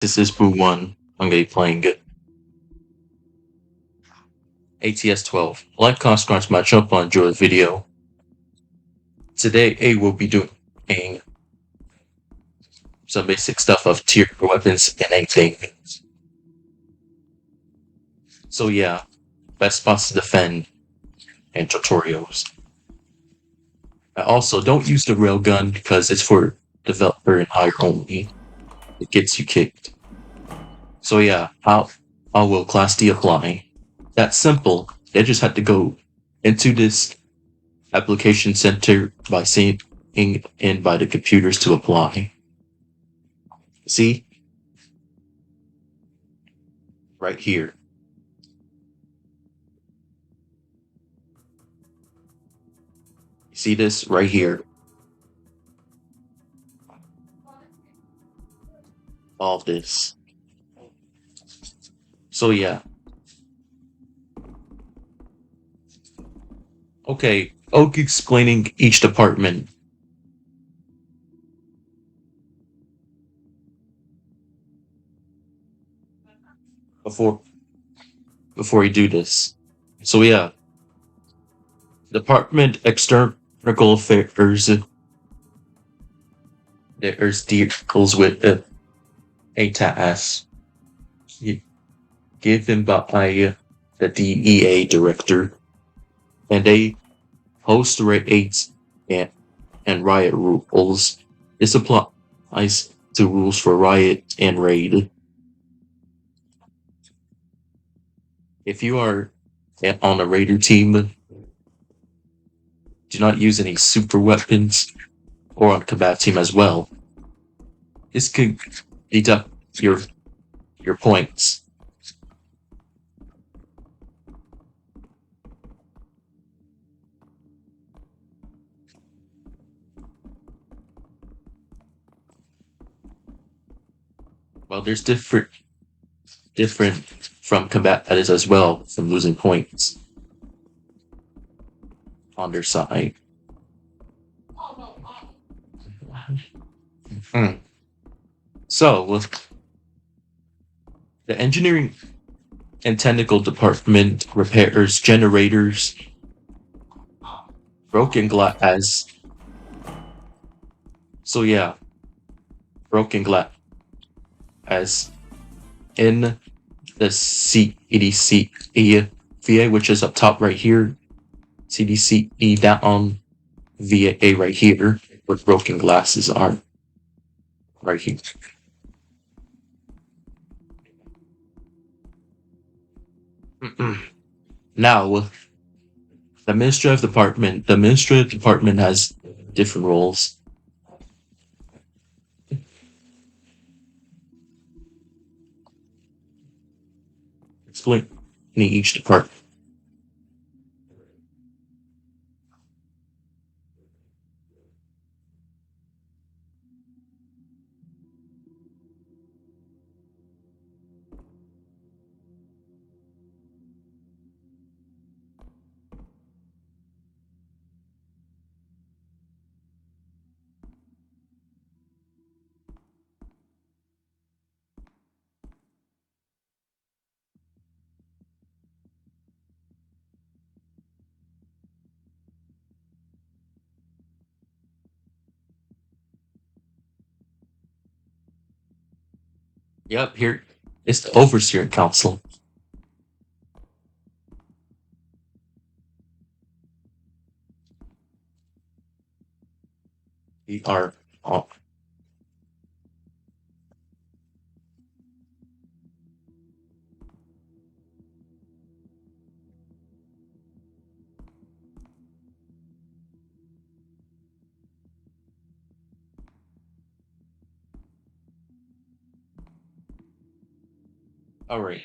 This is Boo 1. I'm going to be playing ATS-12. Like, comment, subscribe to my channel if you enjoy the video. Today, we'll be doing some basic stuff of tier weapons and anything. So yeah, best spots to defend and tutorials. I also don't use the Railgun because it's for developer and hire only. It gets you kicked. So yeah, how will Class D apply? That's simple. They just had to go into this application center by saying in by the computers to apply. See? Right here. See this right here? All of this. So yeah. Okay, Oak explaining each department. Before you do this. So yeah. Department External Affairs. There's deals with ATS. Given by the DEA director. And they host raids and riot rules. This applies to rules for riot and raid. If you are on a raider team, do not use any super weapons or on combat team as well. This could deduct your points. Well, there's different from combat edits as well from losing points on their side. So, the engineering and technical department repairs generators, broken glass. So yeah, broken glass as in the CDC VA, which is up top right here, CDCE down VA right here, where broken glasses are right here. Now, the administrative department. The administrative department has different roles. Explaining each department. Yep, here is the Overseer Council. We are all right.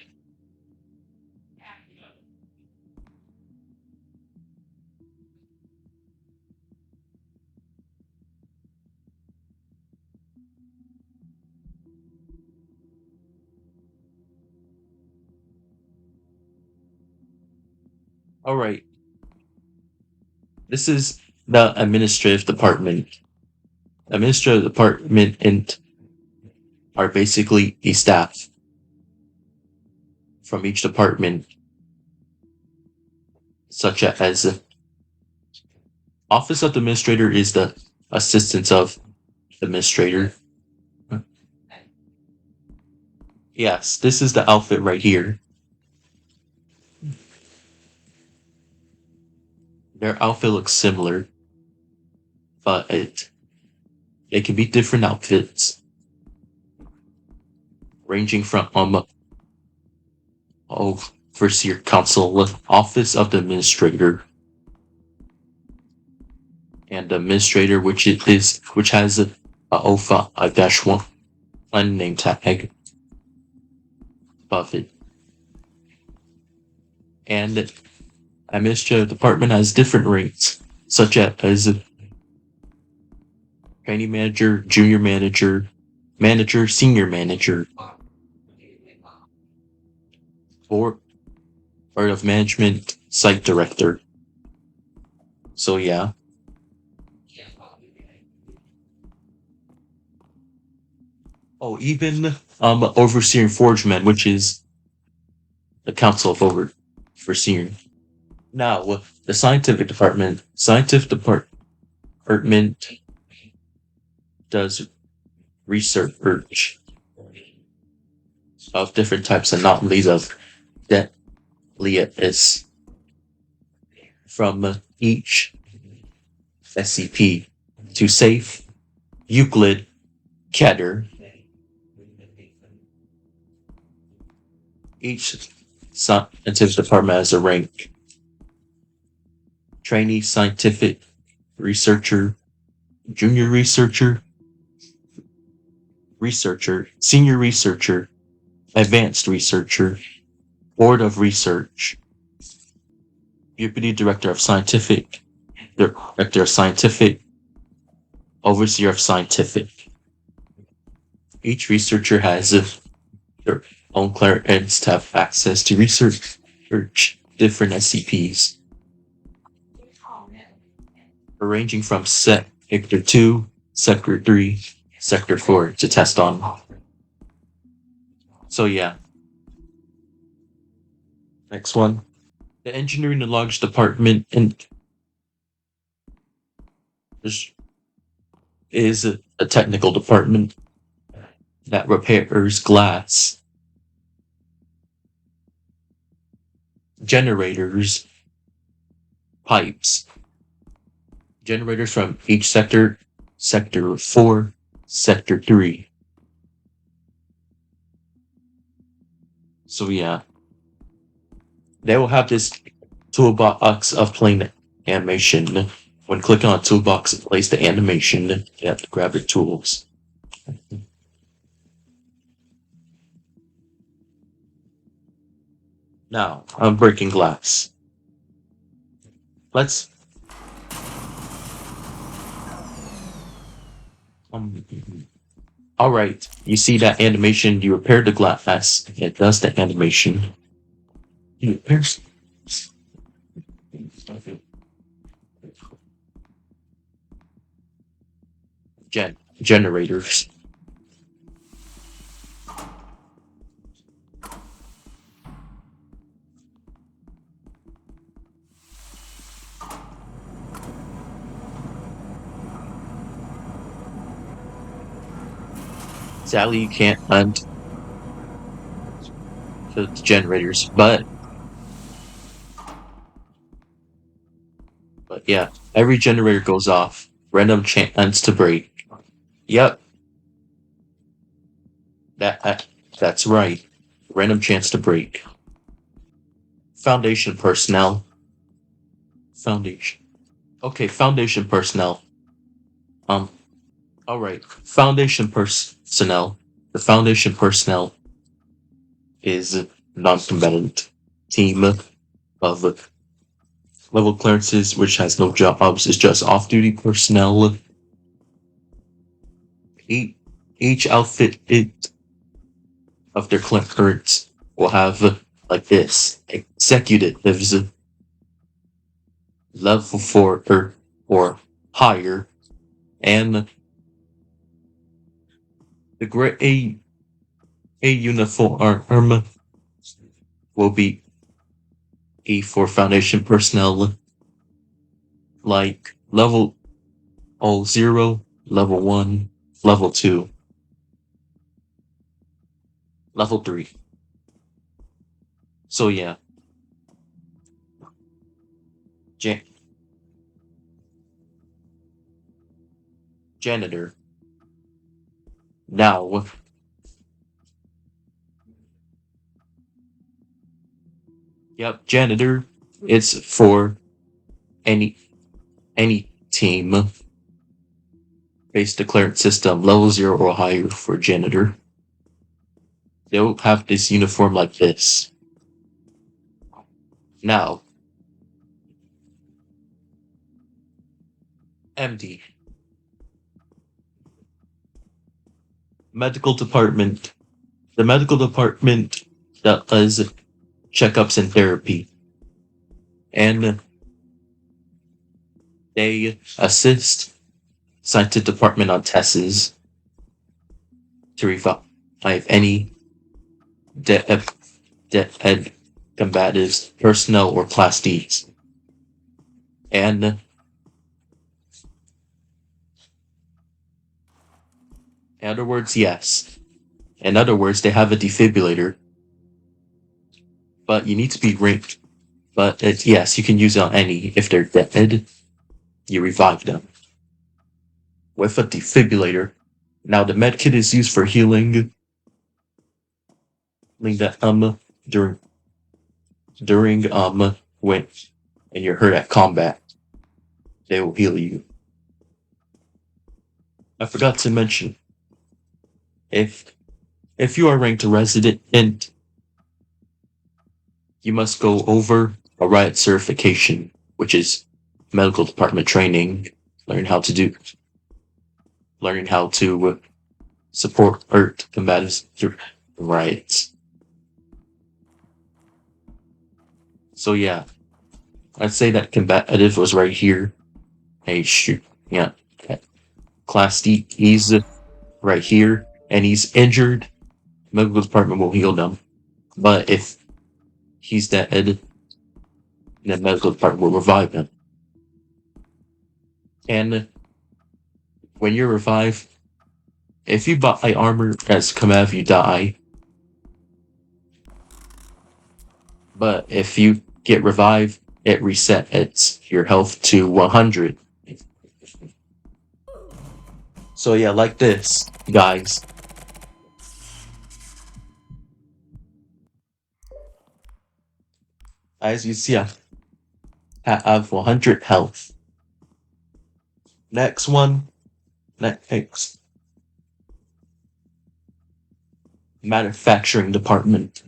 All right. This is the administrative department. Administrative department are basically the staff from each department, such as Office of the Administrator is the assistance of the administrator. Yes, this is the outfit right here. Their outfit looks similar, but it can be different outfits, ranging from Overseer Council, Office of the Administrator, and Administrator, which has a O5-1 name tag above it, and Administrative Department has different ranks, such as training manager, junior manager, manager, senior manager, board of management, site director. So yeah. Oh, even overseer and forgeman, which is the council of overseer. Now, the scientific department. Scientific department does research of different types of anomalies of deadliness from each SCP to safe, Euclid, Keter. Each scientific department has a rank. Trainee scientific researcher, junior researcher, senior researcher, advanced researcher, board of research, deputy director of scientific, director of scientific, overseer of scientific. Each researcher has their own clearance to have access to research different SCPs, ranging from Sector 2, Sector 3, Sector 4 to test on. So yeah. Next one. The Engineering and Logistics Department is a technical department that repairs glass, generators, pipes, generators from each sector, Sector 4, Sector 3. So yeah, they will have this toolbox of playing animation. When clicking on toolbox, it plays the animation. You have to grab the tools. Now, I'm breaking glass. Let's... Alright, you see that animation, you repair the glass, it does the animation. You repair... Generators. Sadly, you can't hunt the generators, but yeah, every generator goes off. Random chance to break. Yep. That's right. Random chance to break. Foundation personnel. Foundation. Okay, Foundation personnel. Alright. Foundation personnel. The Foundation personnel is a non-combatant team of level clearances, which has no jobs, is just off-duty personnel. Each outfit of their clearance will have like this: executives, level 4 or higher, and the A uniform will be A for Foundation personnel, like level 0, level 1, level 2, level 3. So yeah. Janitor. Now, yep, janitor. It's for any team base declared system level 0 or higher for janitor. They'll have this uniform like this. Now, MD. Medical department. The medical department that does checkups and therapy. And they assist scientific department on tests to revive any dead combatives, personnel, or Class Ds. And in other words, yes. In other words, they have a defibrillator, but you need to be ranked. But yes, you can use it on any. If they're dead, you revive them with a defibrillator. Now the med kit is used for healing the during when you're hurt at combat. They will heal you. I forgot to mention, if you are ranked a resident, you must go over a riot certification, which is medical department training, learn how to support hurt combatives through riots. So yeah, I'd say that combative was right here. Hey, shoot, yeah, Class D, he's right here, and he's injured. Medical department will heal them, but if he's dead, the medical department will revive him. And when you're revived, if you buy armor as combative, you die. But if you get revived, it resets your health to 100. So yeah, like this, guys. As you see, I have 100 health. Next one. Next. Manufacturing department.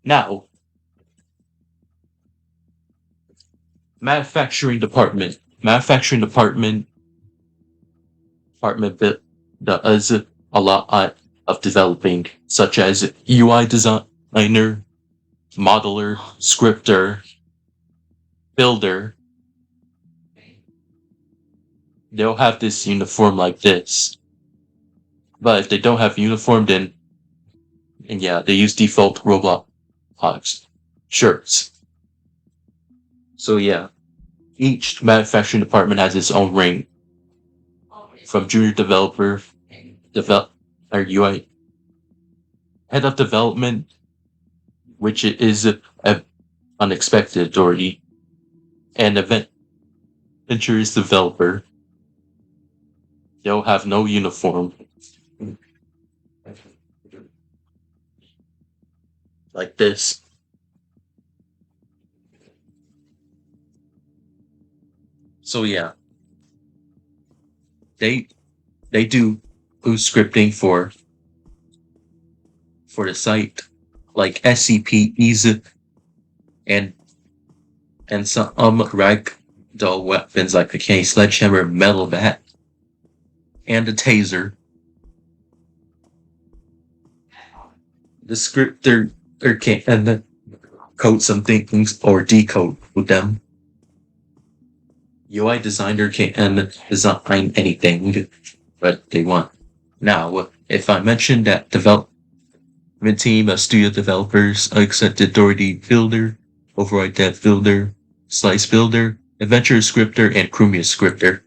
Now, manufacturing department that does a lot of developing, such as UI designer, modeler, scripter, builder. They'll have this uniform like this. But if they don't have uniform, then yeah, they use default roblox shirts. So yeah, each manufacturing department has its own rank, from junior developer, or UI, head of development, which is an unexpected authority, and ventures developer. They'll have no uniform. Like this. So yeah, they do boost scripting for the site, like SCPs and some ragdoll weapons like the sledgehammer, metal bat, and a taser. The scripter can and then code some things or decode with them. UI designer can design anything but they want. Now, if I mentioned that development team of studio developers accepted authority builder, override dev builder, slice builder, adventure scripter, and Chromius scripter.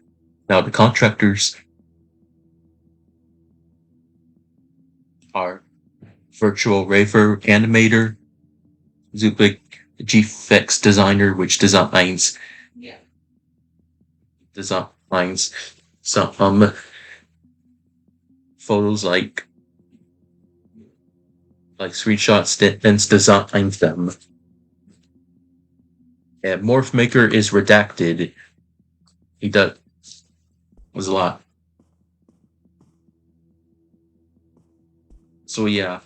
Now the contractors are virtual raver animator, Zupik GFX designer, which designs some photos like screenshots, then designs them. And Morph Maker is redacted. He does was a lot. So yeah,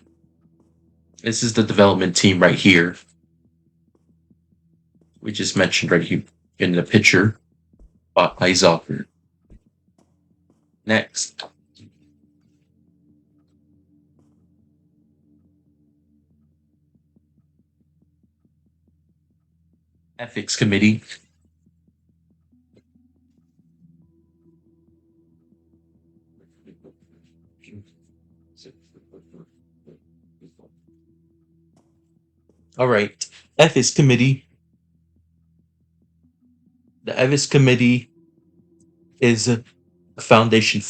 this is the development team right here. We just mentioned right here in the picture by SAUER. Next. Ethics Committee. All right, Ethics Committee. The Ethics Committee is a foundation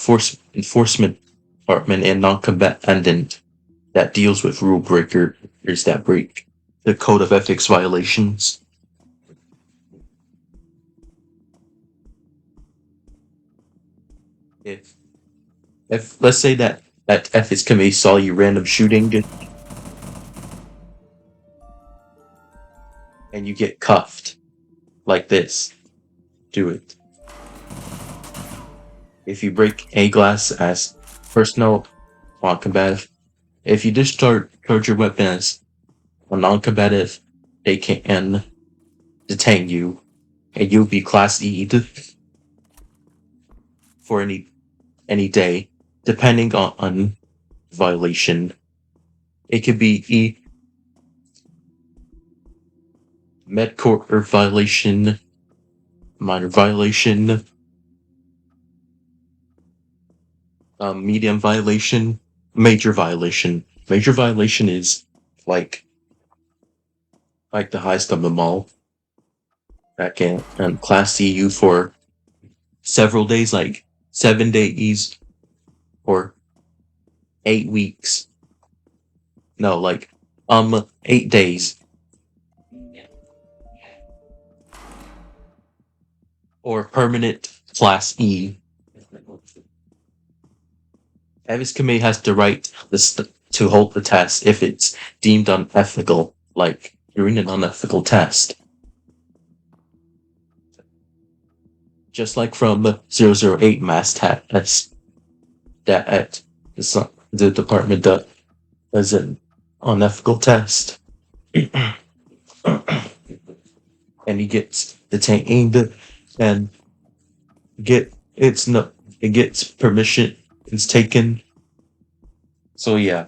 enforcement department and non-combatant that deals with rule breakers that break the code of ethics violations. If let's say that ethics committee saw you random shooting and you get cuffed like this, do it. If you break a glass as personal non-combative, if you discharge your weapon as a non-combative, they can detain you and you'll be class E'd for any day, depending on violation. It could be E Medcourt violation, minor violation, medium violation, major violation. Major violation is like the highest of them all. That can class EU for several days, like 7 days or 8 weeks. No, like 8 days. Or permanent class E. Ethics Committee has the right to hold the test if it's deemed unethical, like during an unethical test. Just like from 008 mass test that the department does an unethical test. And he gets detained and it gets permission, it's taken. So yeah.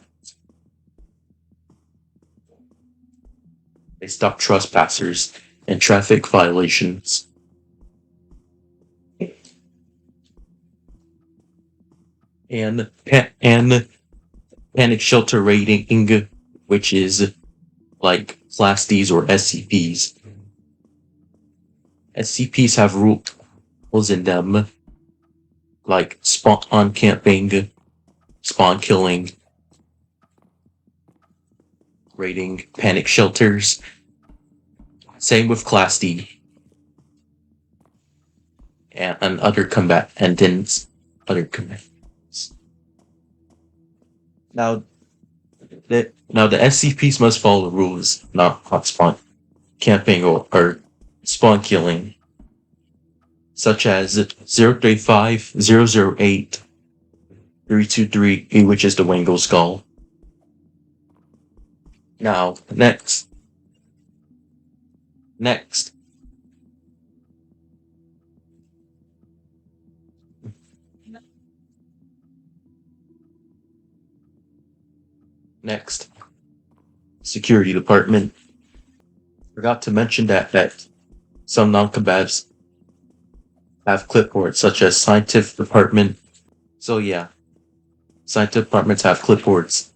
They stop trespassers and traffic violations. And panic shelter rating, which is like class Ds or SCPs. SCPs have rules in them, like spawn camping, spawn killing, raiding panic shelters. Same with class D and other combatants. Now the SCPs must follow the rules, not spawn camping or spawn killing, such as 035, 008, 323, which is the Wangle Skull. Now, next. Next. Security Department. Forgot to mention that some non-combatives have clipboards, such as scientific department. So yeah, scientific departments have clipboards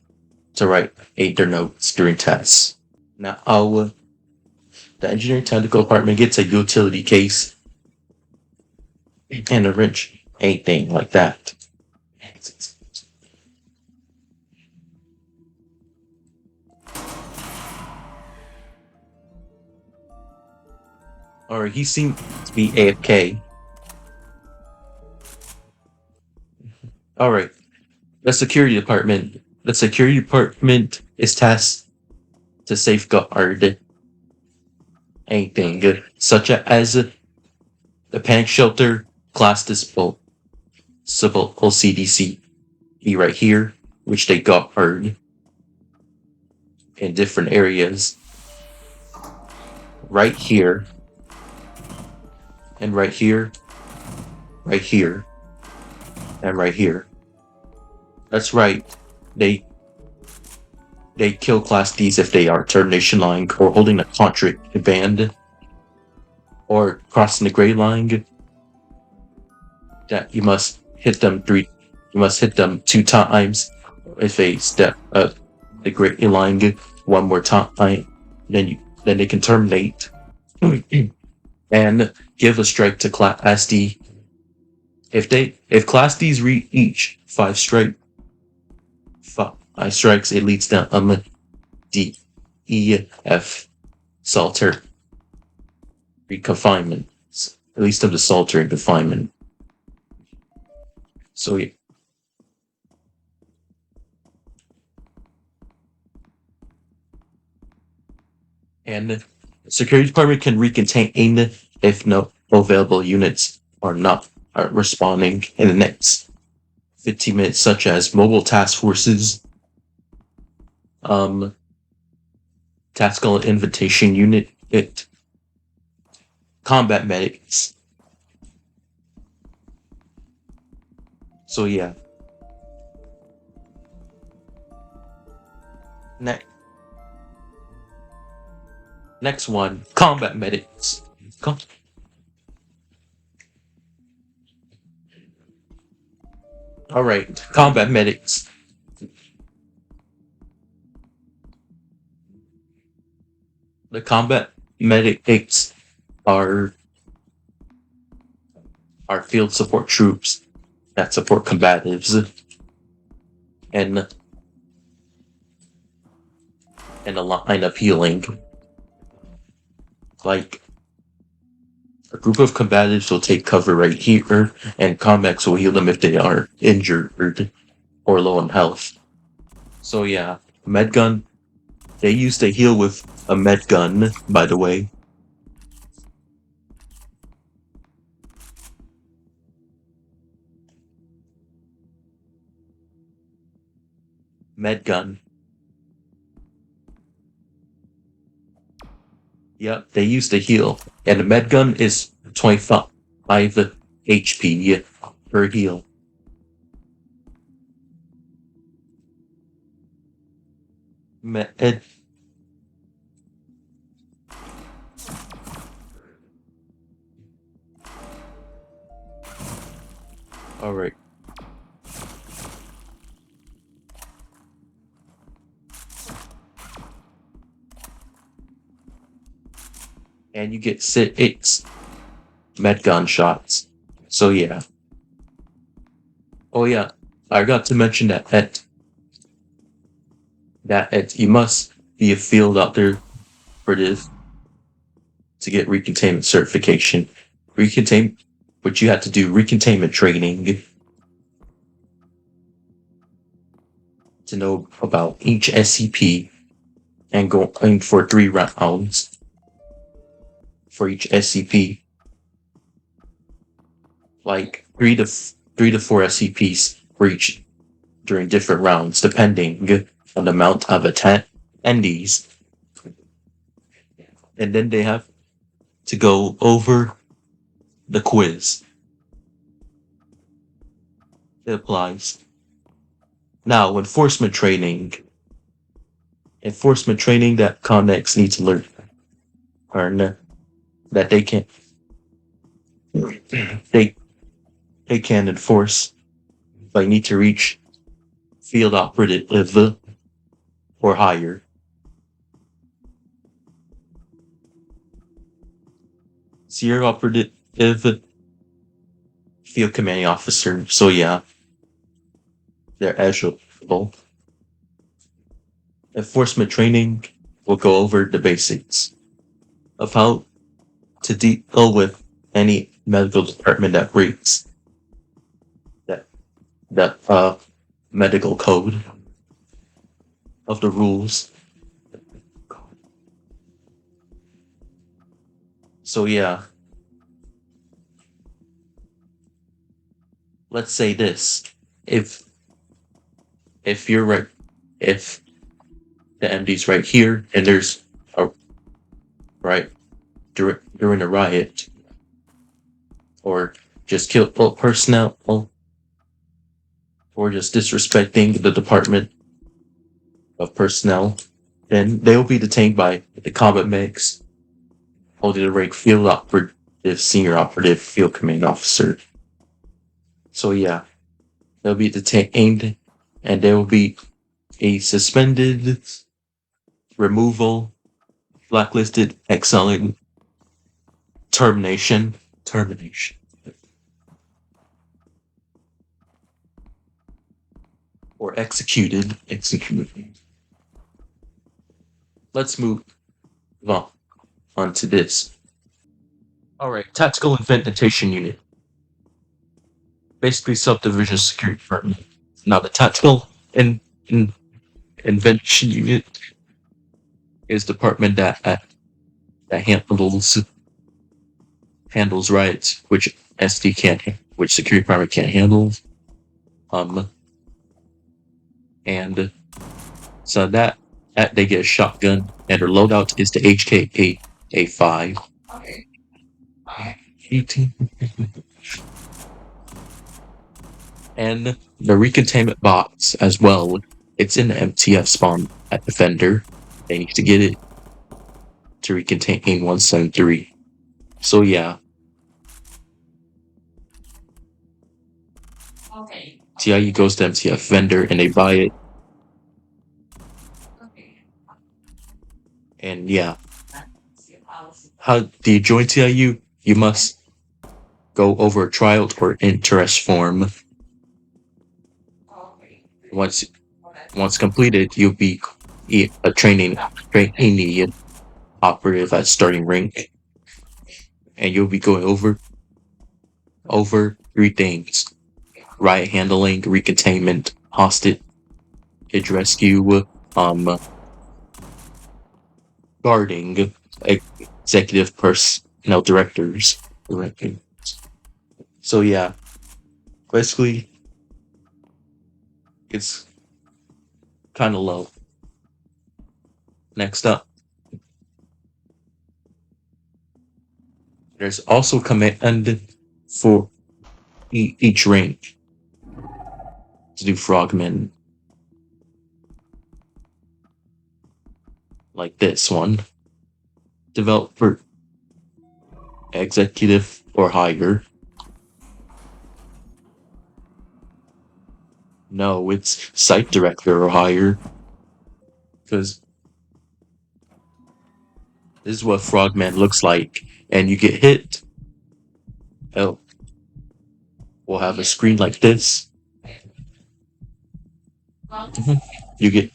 to write their notes during tests. Now, the engineering technical department gets a utility case and a wrench, anything like that. Or he seems to be AFK. Alright. The security department. The security department is tasked to safeguard anything, such as the panic shelter, class disposal CDC be right here, which they guard in different areas. Right here. And right here. Right here. And right here. That's right. They kill Class Ds if they are termination line or holding a contraband or crossing the gray line. That you must hit them 2 times. If they step up the gray line one more time, then they can terminate and give a strike to Class D. If Class Ds reach 5 strikes, it leads down D, E, F, solitary confinement. At least of the solitary confinement. So yeah. And the security department can recontain if no available units are responding in the next 15 minutes, such as mobile task forces, tactical invitation unit, combat medics. So yeah. Next one, combat medics. Alright, combat medics. The combat medics are field support troops that support combatives and a line of healing. Like, a group of combatives will take cover right here, and combats will heal them if they are injured or low on health. So yeah, Medigun. They used to heal with a Medigun, by the way. Medigun. Yep, they used to heal. And the Medigun is 25 HP per heal. Alright. And you get 6 Medigun shots. So yeah. Oh yeah, I got to mention that you must be a field doctor for this to get recontainment certification. But you have to do recontainment training to know about each SCP and go in for 3 rounds for each SCP. Like 3 to 4 SCPs for each during different rounds, depending on the amount of attendees. And then they have to go over the quiz. It applies. Now, enforcement training. Enforcement training that convicts need to learn that they can they they can enforce, but need to reach field operative or higher. Senior operative, field commanding officer. So yeah, they're eligible. Enforcement training will go over the basics of how to deal with any medical department that breaks that medical code of the rules. So yeah, let's say this: if you're right, if the MD's right here and there's a right during a riot, or just kill personnel, or just disrespecting the Department of Personnel, then they will be detained by the combat medics holding the rank field operative, senior operative, field command officer. So yeah, they'll be detained, and there will be a suspended, removal, blacklisted, exiling, termination, or executed. Let's move on to this. Alright, Tactical Inventation Unit. Basically subdivision security department. Now the Tactical Invention Unit is the department that handles riots, which SD can't, which security department can't handle. And so that they get a shotgun, and their loadout is the HK-8A5. 18. And the recontainment box as well. It's in the MTF spawn at Defender. They need to get it to recontain 173. So yeah. TIU goes to MTF vendor and they buy it. And yeah. How do you join TIU? You must go over a trial or interest form. Once completed, you'll be a trainee operative at starting rank, and you'll be going over 3 things: riot handling, recontainment, hostage rescue, guarding executive personnel directors. So yeah, basically, it's kind of low. Next up, there's also command for each rank to do frogmen, like this one. Developer, executive or higher. No, it's site director or higher. Because this is what Frogman looks like. And you get hit. Oh. We'll have a screen like this. You get.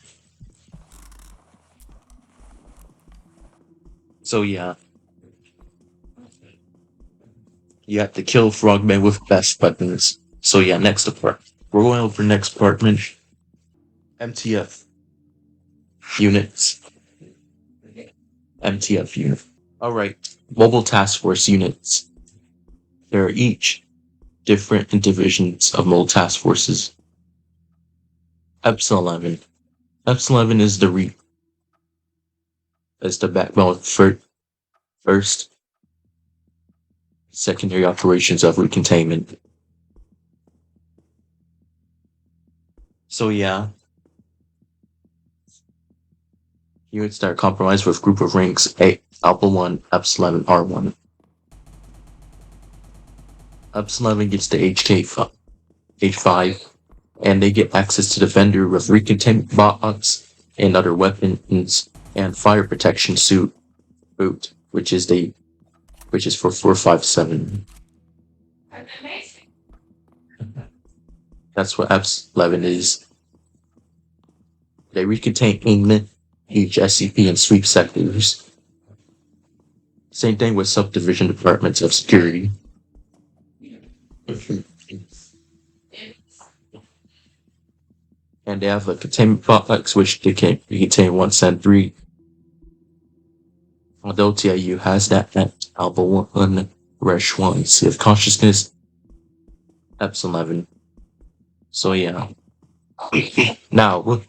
So yeah. You have to kill Frogman with best weapons. So yeah, next department. We're going over next department. MTF units. MTF unit. Alright, Mobile Task Force units. There are each different divisions of mobile task forces. EPS-11. EPS-11 is the backbone for first, secondary operations of recontainment. So yeah, units that are compromised with group of ranks A, Alpha 1, EPS-11, R1. Epsilon 11 gets the H5, and they get access to the vendor with recontainment box and other weapons and fire protection suit boot, which is for 457. That's what Epsilon 11 is. They recontain each SCP and sweep sectors. Same thing with subdivision departments of security. And they have a containment box which they can contain 173. Although TIU has that at Alpha 1, Resh 1, Sea of Consciousness, Epsilon 11. So yeah. Now,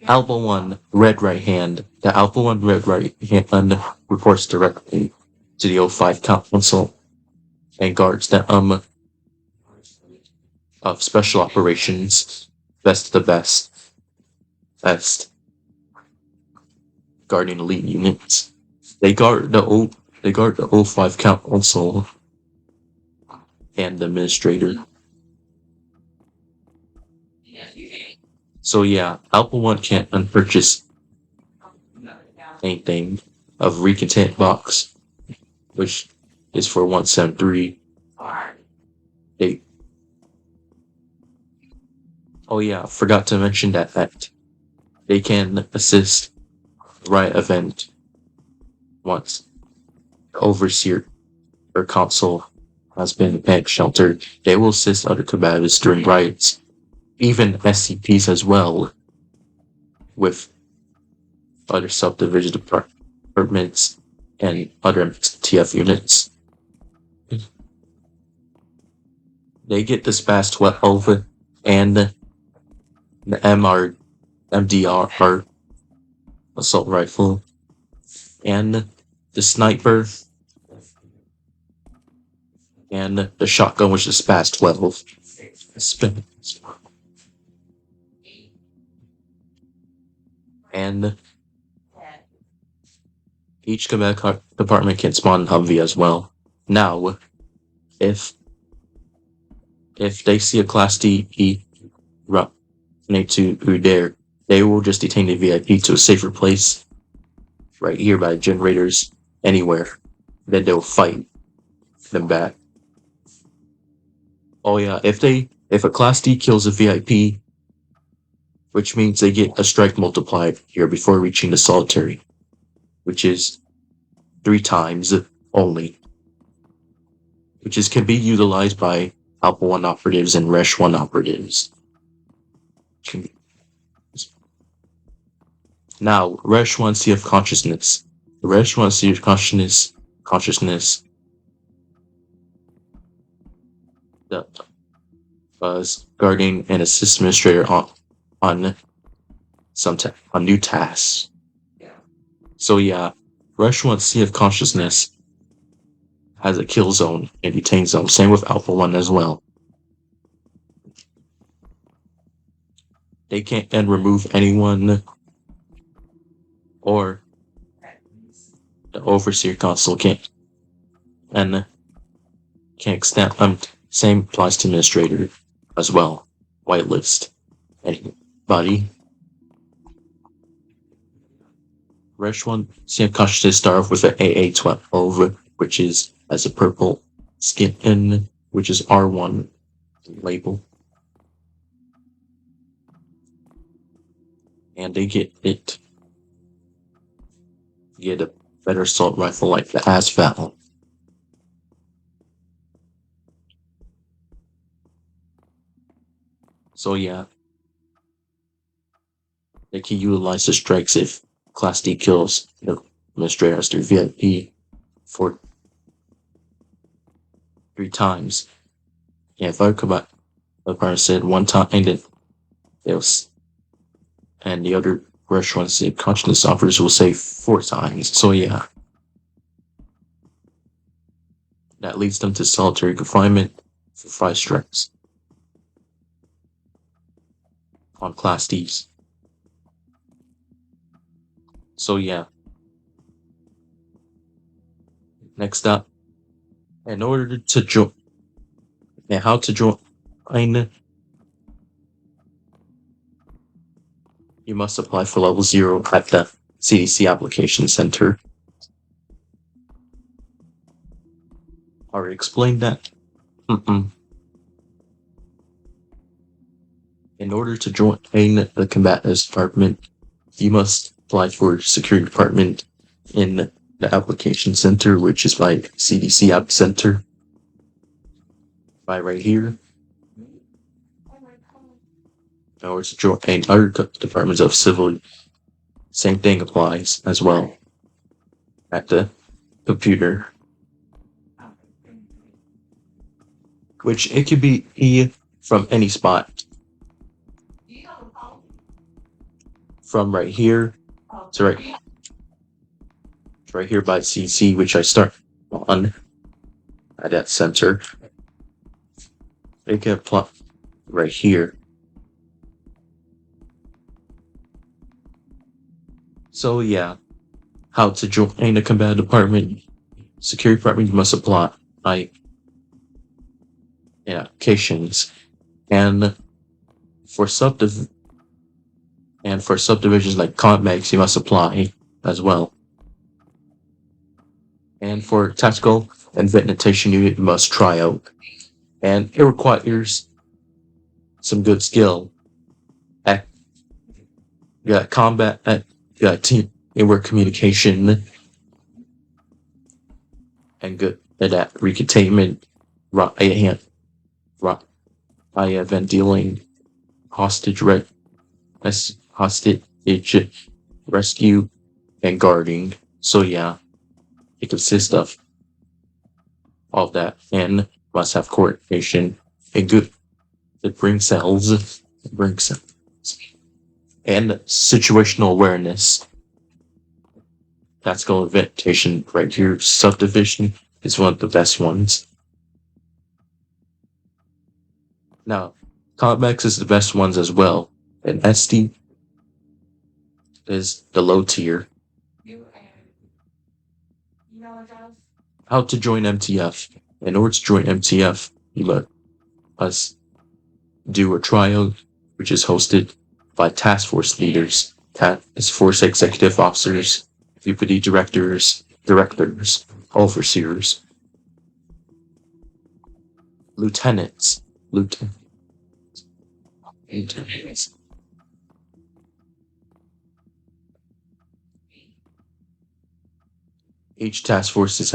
Alpha 1 Red Right Hand. The Alpha 1 Red Right Hand reports directly to the O5 Council and guards the of Special Operations, best of the best guarding elite units. They guard the O5 Council and the Administrator. So yeah, Alpha 1 can't unpurchase anything of recontainment box, which is for 173. Oh yeah, forgot to mention that they can assist the riot event once the overseer or council has been sheltered. They will assist other combatives during riots, even SCPs as well, with other subdivision departments and other TF units. They get the SPAS 12 and the MDR assault rifle and the sniper and the shotgun, which is SPAS 12. And each combat department can spawn Humvee as well. Now, if they see a Class D run to there, they will just detain the VIP to a safer place, right here by generators, anywhere. Then they'll fight them back. Oh yeah, if a Class D kills a VIP, which means they get a strike multiplier here before reaching the solitary, which is 3 times only, which can be utilized by Alpha 1 operatives and Resh 1 operatives. Now, Resh 1 Sea of Consciousness. The Resh 1 Sea of Consciousness that was guarding and assist administrator on new tasks. So yeah, Resh 1 Sea of Consciousness has a kill zone and detain zone. Same with Alpha 1 as well. They can't then remove anyone, or the Overseer Council can't extend. Same applies to Administrator as well. Whitelist anybody. Resh 1 Sea of Consciousness start off with an AA-12, which is as a purple skin, which is R1 label. And they get a better assault rifle like the Asphalt. So yeah, they can utilize the strikes if Class D kills the Administrator through VIP for 3 times. Yeah, if I come back, the partner said 1 time, and then and the other Resh 1 Sea of Consciousness offers will say 4 times. So yeah, that leads them to solitary confinement for 5 strikes on Class Ds. So yeah, next up, in order to join And how to join? You must apply for level 0 at the CDC Application Center. Already explained that. In order to join the Combatants Department, you must apply for Security Department in the Application Center, which is by CDC App Center. By right here. In order to join other departments of civil, same thing applies as well at the computer. Which it could be from any spot. From right here to right here by CC, which I start on at that center. They can apply right here. So yeah, how to join a combat department? Security department, you must apply applications, and for subdivisions like CONMEX, you must apply as well. And for tactical and vegetation unit, you must try out, and it requires some good skill. You got combat, you got teamwork, communication, and good at that recontainment, event dealing, hostage rescue, and guarding. So yeah, it consists of all that, and must have coordination and good brain cells, and situational awareness. Tactical vegetation right here, subdivision is one of the best ones. Now, CONMEX is the best ones as well, and SD is the low tier. How to join MTF? In order to join MTF, you must do a trial, which is hosted by task force leaders, task force executive officers, VPD directors, overseers, lieutenants. Each task force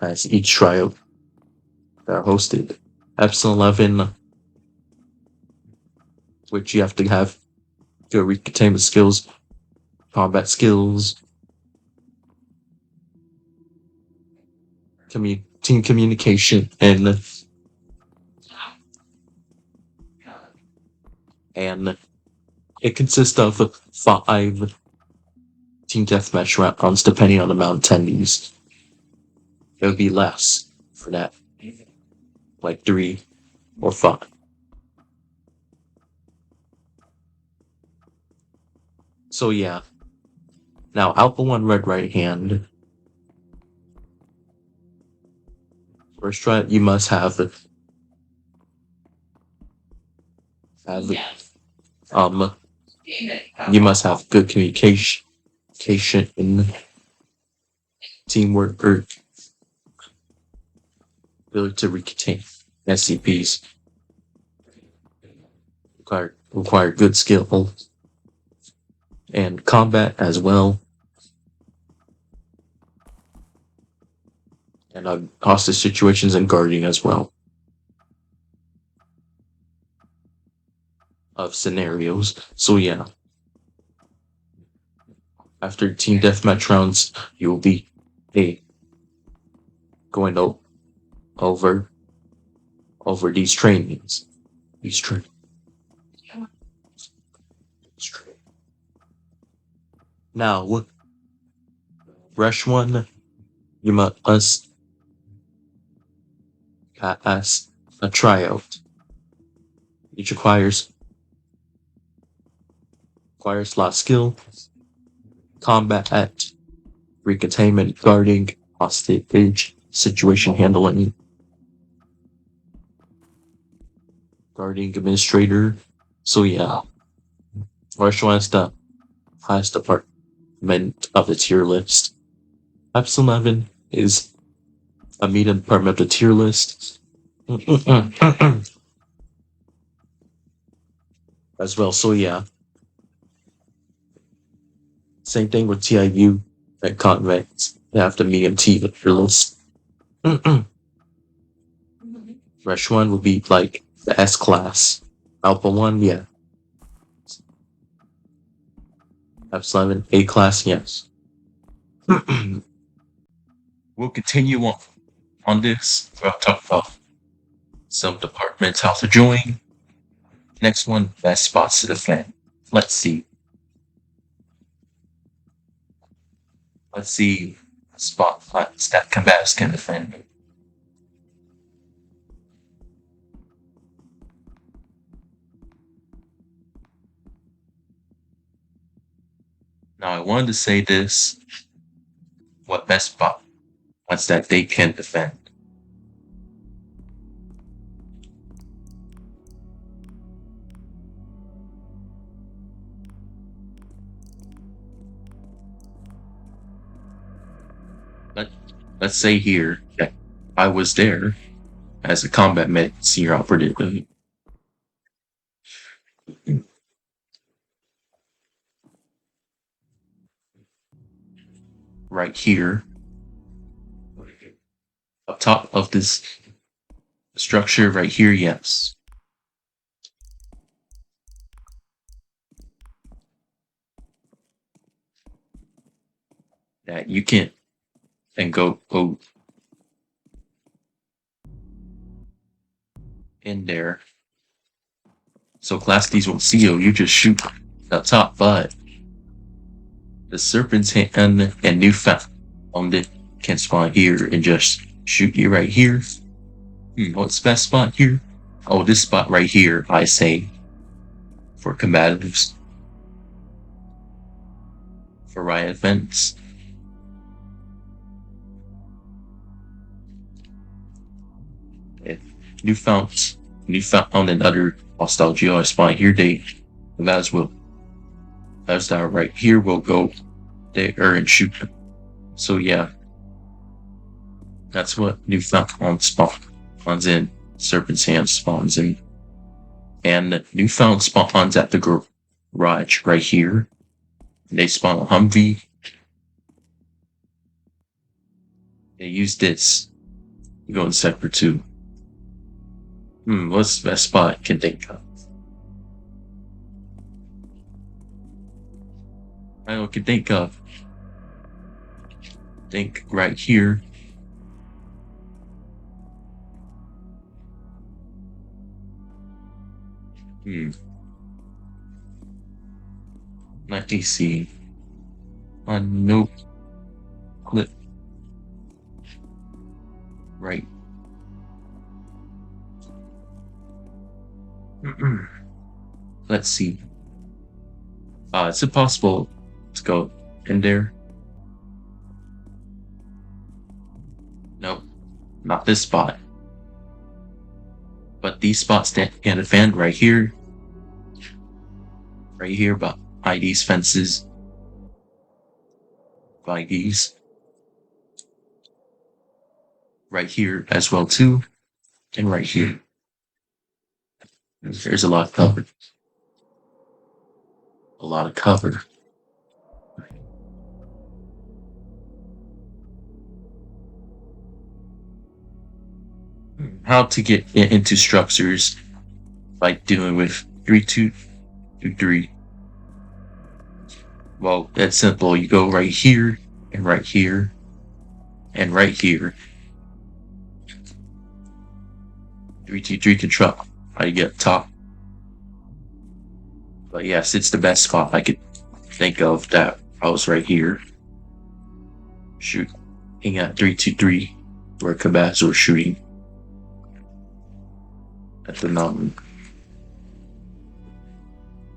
has each trial that are hosted. Epsilon 11, which you have to have good recontainment skills, combat skills, team communication, and it consists of 5 team deathmatch rounds depending on the amount of attendees. It would be less for that, like 3 or 5. So yeah. Now Alpha 1 Red Right Hand. First try, you must have you must have good communication in teamwork, or ability to recontain SCPs. Require good skill and combat as well, and hostage situations and guarding as well of scenarios. So yeah, after team deathmatch rounds, you will be going over these trainings. Now, Rush 1, you must pass a tryout. Each requires slot skill, combat at recontainment, guarding, hostage, situation handling, guarding administrator. So yeah, Marshall is the highest department of the tier list. ATS-11 is a medium department of the tier list. As well, so yeah. Same thing with TIU and convicts. They have the medium tier list. Rush 1 would be like the S class. Alpha 1, yeah. ATS-11, A class, yes. We'll continue on this. We'll talk about some departments, how to join. Next one, best spots to defend. Let's see. Spots that combatives can defend. Now I wanted to say this. What best spots that they can defend. Let's say here that I was there as a combat med senior operative. Right here, up top of this structure right here, yes. That you can and go in there. So class D's won't see you, you just shoot up top, but the serpent's hand and newfound can spawn here and just shoot you right here. What's the best spot here? Oh, this spot right here, I say, for combatives. For riot events. Newfound and other hostile GI spawn here, that right here will go there and shoot them. So yeah, that's what newfound spawns in. Serpent's hand spawns in, and newfound spawns at the garage right here. They spawn a Humvee. They use this. You go in sector 2. What's the best spot I can think of? I can think of. Think right here. Not DC. Nope. Clip. Right. Let's see. Is it possible to go in there? Nope, not this spot. But these spots that can defend right here. Right here behind these fences. By these. Right here as well too. And right here. There's a lot of cover. A lot of cover. How to get into structures by dealing with 3-2-3. Well, that's simple. You go right here and right here and right here. 3-2-3 control. How you get top. But yes, it's the best spot I could think of. That I was right here. Shooting at 3-2-3 where combats were shooting at the mountain.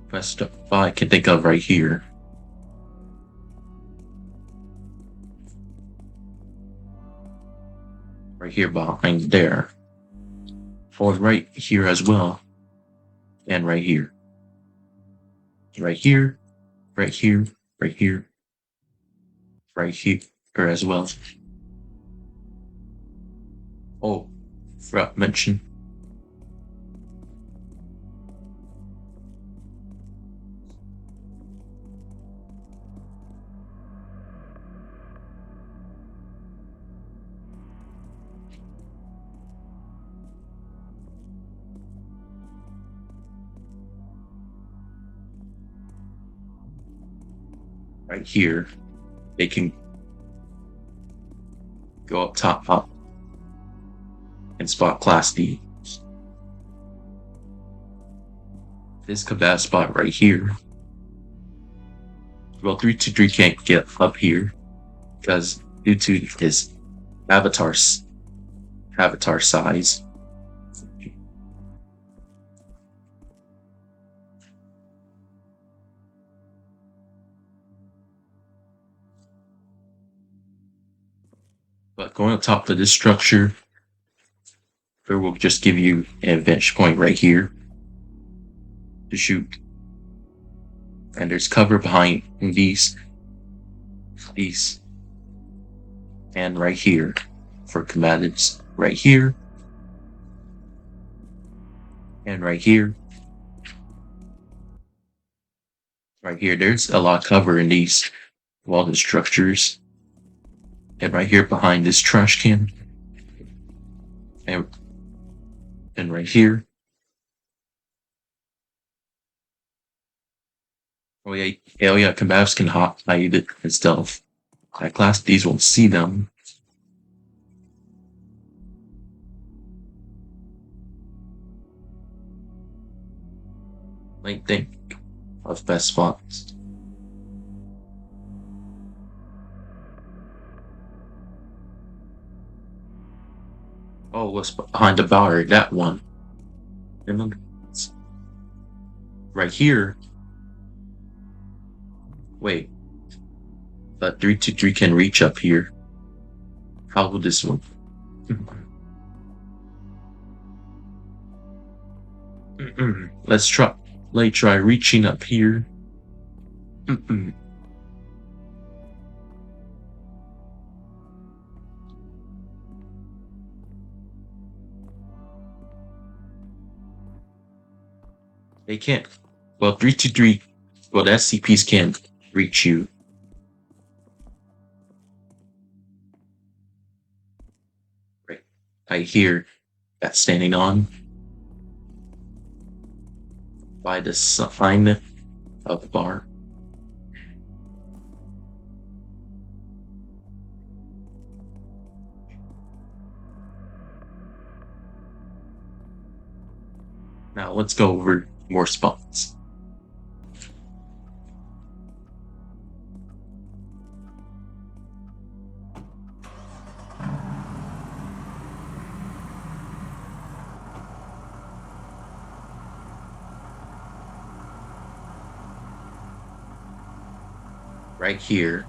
Best spot I can think of right here. Right here behind there. Or right here as well. and right here. Right here, right here, right here, right here as well. Oh, forgot to mention. Right here, they can go up top and spot Class D. This combat spot right here. Well, 323 can't get up here because due to his avatar size. But going on top of this structure, it will just give you an vantage point right here to shoot. And there's cover behind these, and right here for combatants. Right here, and right here. Right here, there's a lot of cover in these walled structures. And right here behind this trash can. And right here. Oh yeah, combatives can hide it and stealth. At Class D's won't see them. Might think of best spots. Oh, what's behind the bar? That one. And then right here. Wait. But 323 can reach up here. How will this one? Let's try reaching up here. They can't. Well, 323. Well, the SCPs can't reach you. Right here, that's standing on by the sign of the bar. Now let's go over more spots. Right here.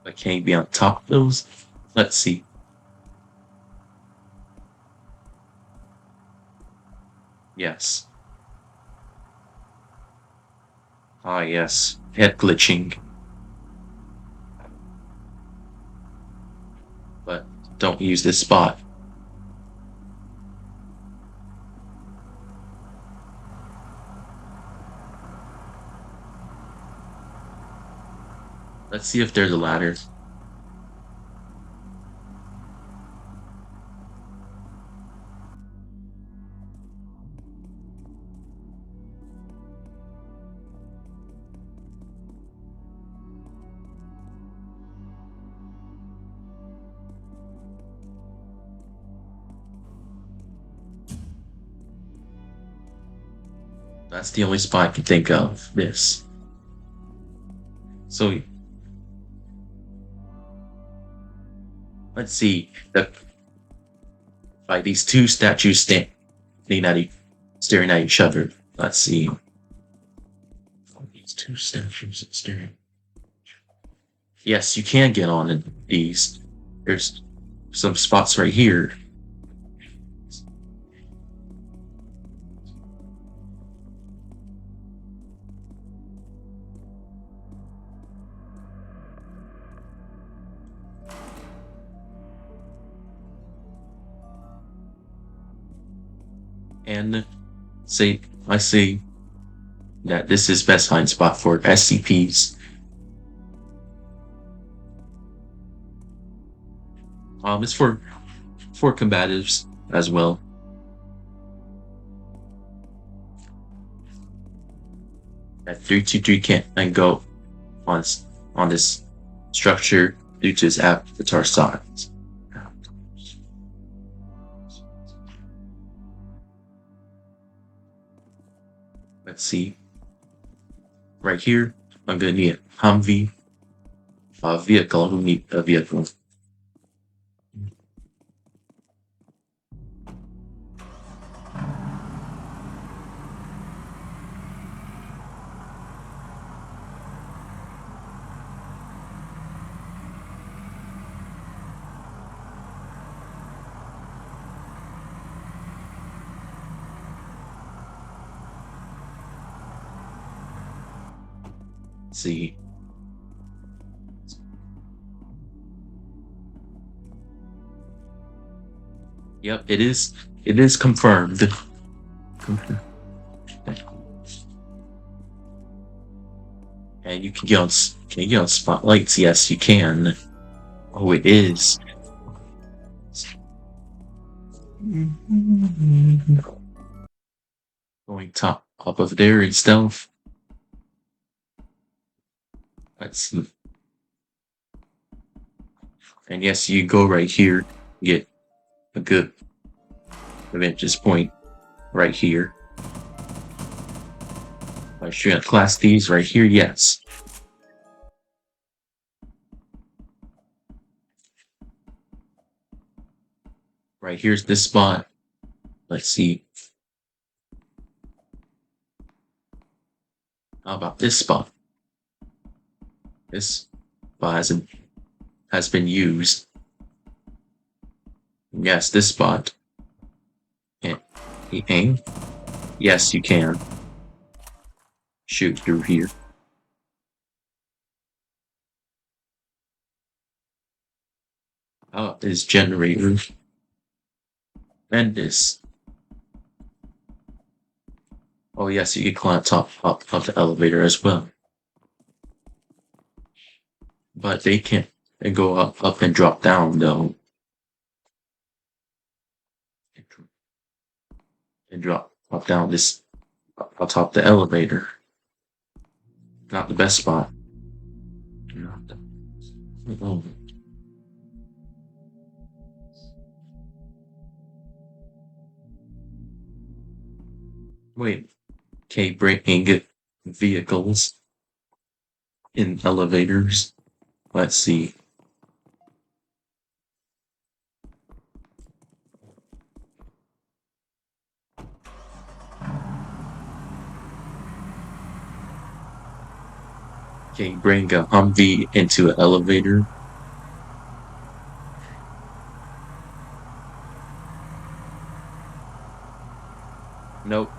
I can't be on top of those. Let's see. Yes. Ah, yes. Head glitching. But don't use this spot. Let's see if there's a ladder. That's the only spot I can think of. This. So let's see. By these two statues standing at each staring at each other. Let's see. These two statues staring. Yes, you can get on in these. There's some spots right here. And I say that this is best hiding spot for SCPs. It's for combatives as well. That 323 can't go on this structure due to its avatar size. Let's see. Right here, I'm gonna need a Humvee, a vehicle. We need a vehicle. See. Yep, it is confirmed. And you can get on spotlights. Yes, you can. Oh, it is. Going top of there and stealth. Let's see. And yes, you go right here, get a good vantage point right here. I should class these right here, yes. Right here's this spot. Let's see. How about this spot? This spot has been used. Yes, this spot. Can you aim? Yes, you can. Shoot through here. Oh, this generator. And this. Oh yes, you can climb top of the elevator as well. But they can't go up and drop down though. And drop down this on top of the elevator. Not the best spot. Wait. Okay, breaking vehicles in elevators. Let's see. Okay, bring a Humvee into an elevator. Nope.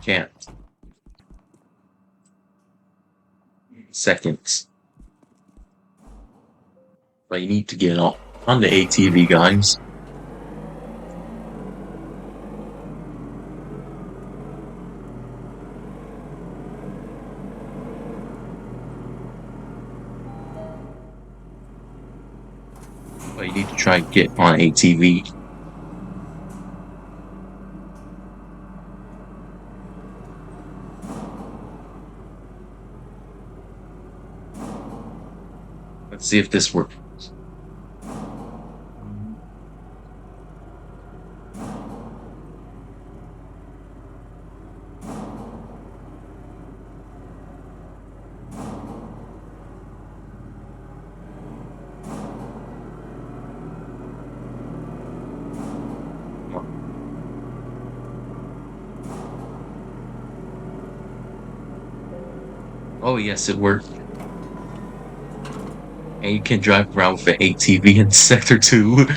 Can't. Seconds. But you need to get on the ATV, guys. But you need to try and get on ATV. Let's see if this works. Oh yes, it worked. And you can drive around with an ATV in Sector 2.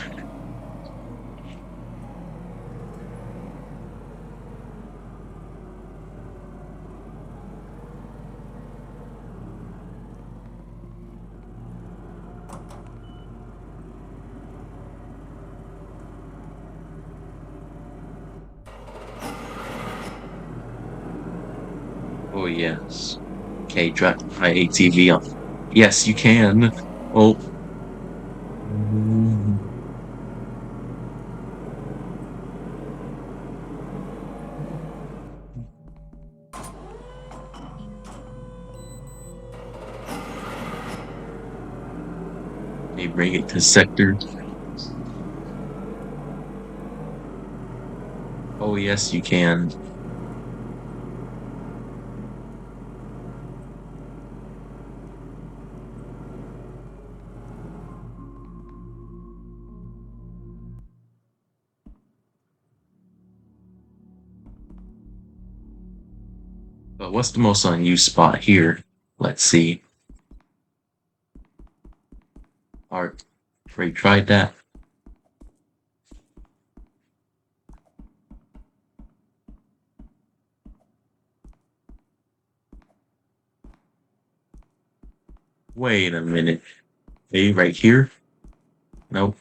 Oh yes. Okay, drive my ATV on. Yes, you can. Oh. They bring it to Sector. Oh yes, you can. But what's the most unused spot here? Let's see. Alright, we tried that. Wait a minute. Maybe right here? Nope.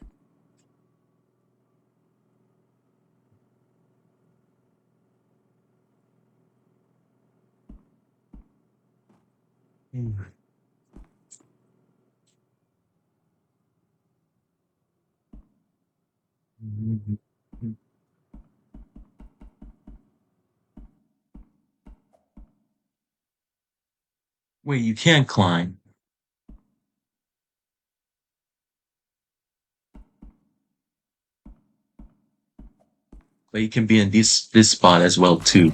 Wait, you can climb. But you can be in this spot as well too.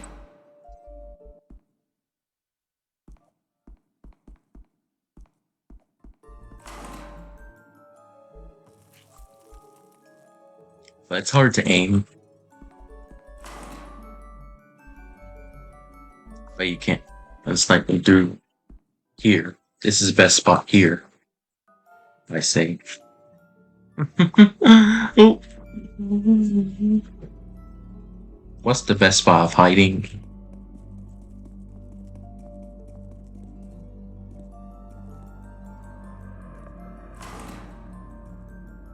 But it's hard to aim. But you can't. It's like through here. This is the best spot here. I say. Oh. What's the best spot of hiding?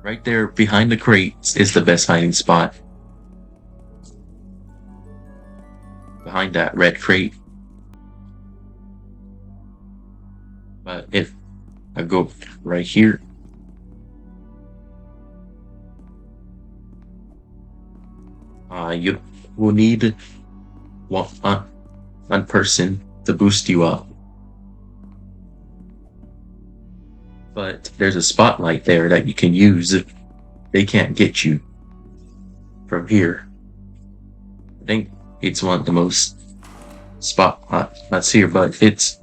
Right there behind the crates is the best hiding spot. Behind that red crate. But if I go right here, you will need one person to boost you up. But there's a spotlight there that you can use. They can't get you from here. I think it's one of the most spotlights here, but it's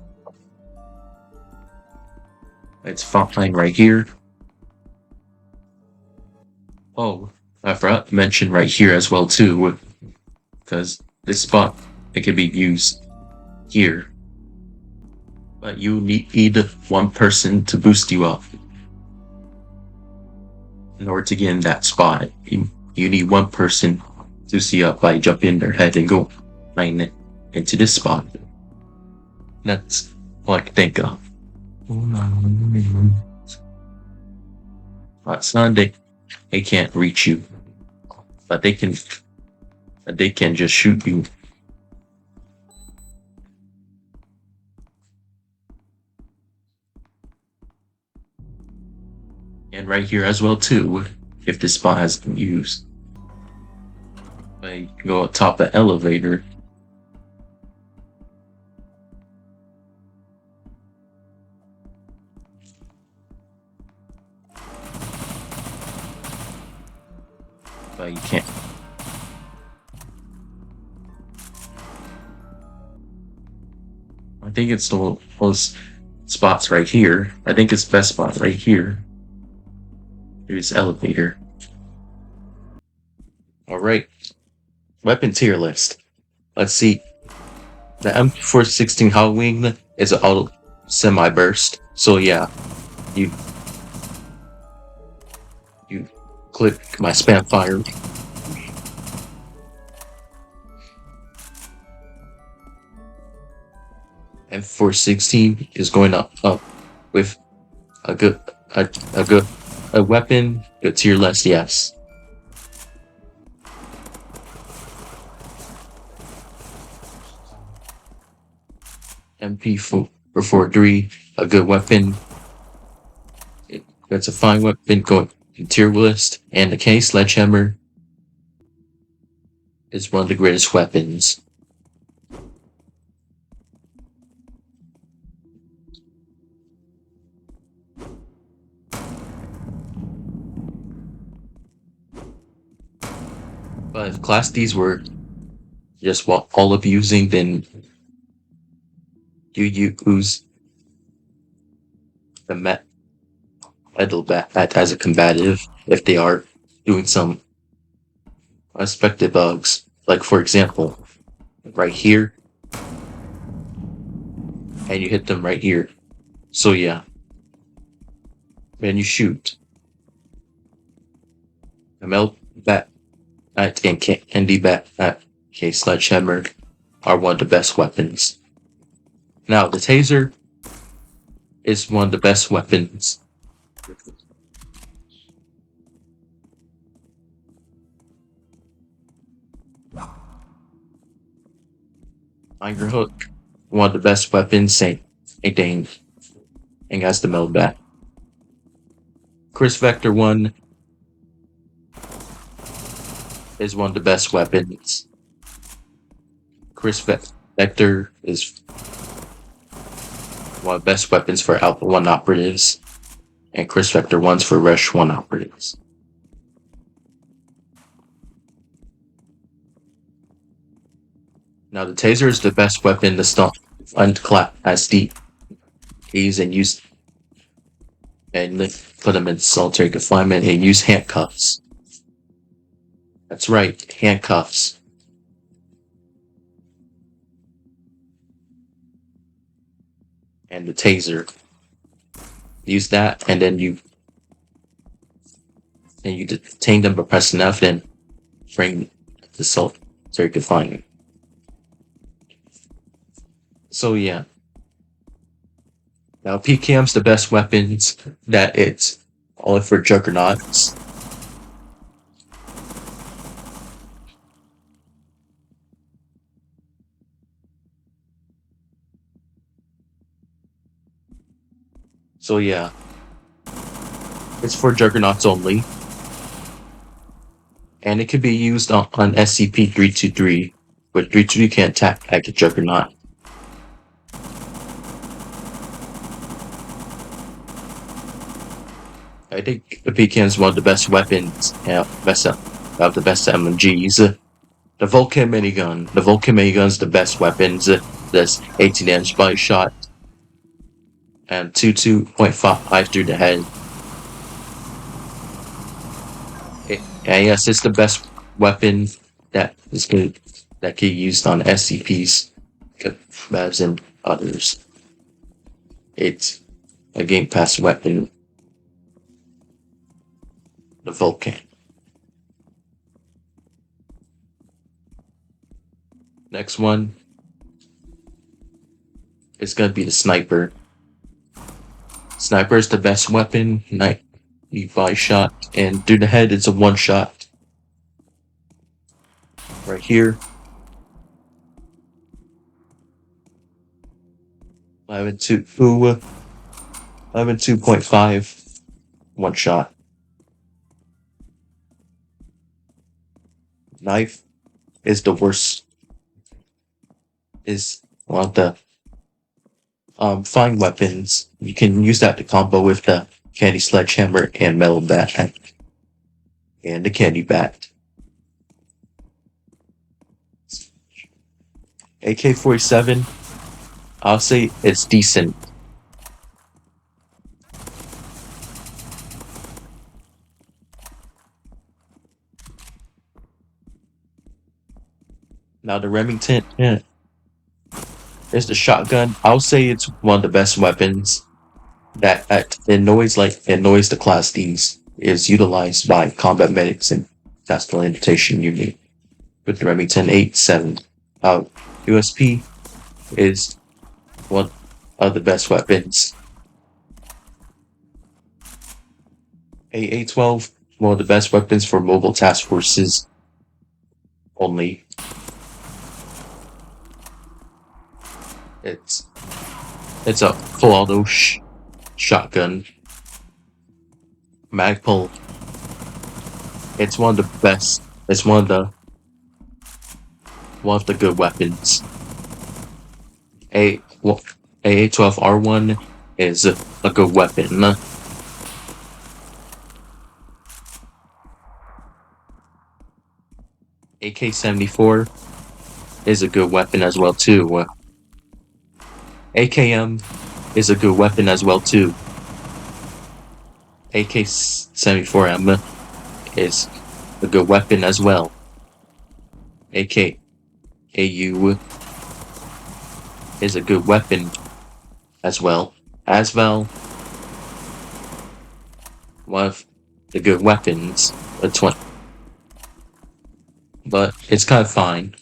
fine right here. Oh, I forgot to mention right here as well too, because this spot, it can be used here. But you need one person to boost you up. In order to get in that spot, you need one person to see up by jump in their head and go right into this spot. That's all I can think of. It's not they can't reach you, but they can just shoot you. And right here as well too, if this spot has been used. But you can go up top the elevator. But you can't. I think it's those spots right here. I think it's the best spot right here. Here's elevator. Alright. Weapon tier list. Let's see. The M416 Halloween is an auto semi-burst. So yeah, you click my spam fire. And 416 is going up with a good weapon, a tier less, yes. MP443, a good weapon. That's a fine weapon going in tier list. And the K Sledgehammer is one of the greatest weapons. But if Class Ds were just what all abusing, then you use the metal bat as a combative if they are doing some unexpected bugs. Like for example, right here, and you hit them right here. So yeah, and you shoot. The metal bat and candy bat K Sledgehammer are one of the best weapons. Now the Taser is one of the best weapons. Iron Hook, one of the best weapons, Saint Dane, and has the metal bat. Kriss Vector 1 is one of the best weapons. Kriss Vector is one of the best weapons for Alpha 1 operatives, and Kriss Vector 1's for Rush 1 operatives. Now the Taser is the best weapon to stop unclap SD keys and use and put them in solitary confinement and use handcuffs. That's right, handcuffs. And the Taser. Use that, and then you detain them by pressing F, then bring the solitary confinement. So yeah. Now PKM's the best weapons that it's only for juggernauts. So yeah, it's for juggernauts only, and it could be used on SCP-323, but 323 can't attack like a juggernaut. I think the PKM is one of the best weapons, best of the best MMGs. The Vulcan Medigun. The Vulcan Medigun is the best weapons. That's 18-inch body shot and 2.5 through the head. And yes, it's the best weapon that is good that can be used on SCPs, Mavs, and others. It's a Game Pass weapon. The Vulcan. Next one is gonna be the Sniper. Sniper is the best weapon. Body shot, and through the head it's a one shot. Right here. 11.2.5 one shot. Knife is the worst. Is one of the fine weapons. You can use that to combo with the candy sledgehammer and metal bat and the candy bat. AK-47, I'll say it's decent. Now the Remington, It's the shotgun. I'll say it's one of the best weapons that annoys the class D's, is utilized by combat medics, and that's the limitation you need with the Remington 8-7. USP is one of the best weapons. AA-12, one of the best weapons for mobile task forces only. It's a full auto shotgun. Magpul. It's one of the best. It's one of the good weapons. AA-12R1 is a good weapon. AK-74 is a good weapon as well too. AKM is a good weapon as well too. AK-74M is a good weapon as well. AU is a good weapon as well. One of the good weapons. But it's kind of fine.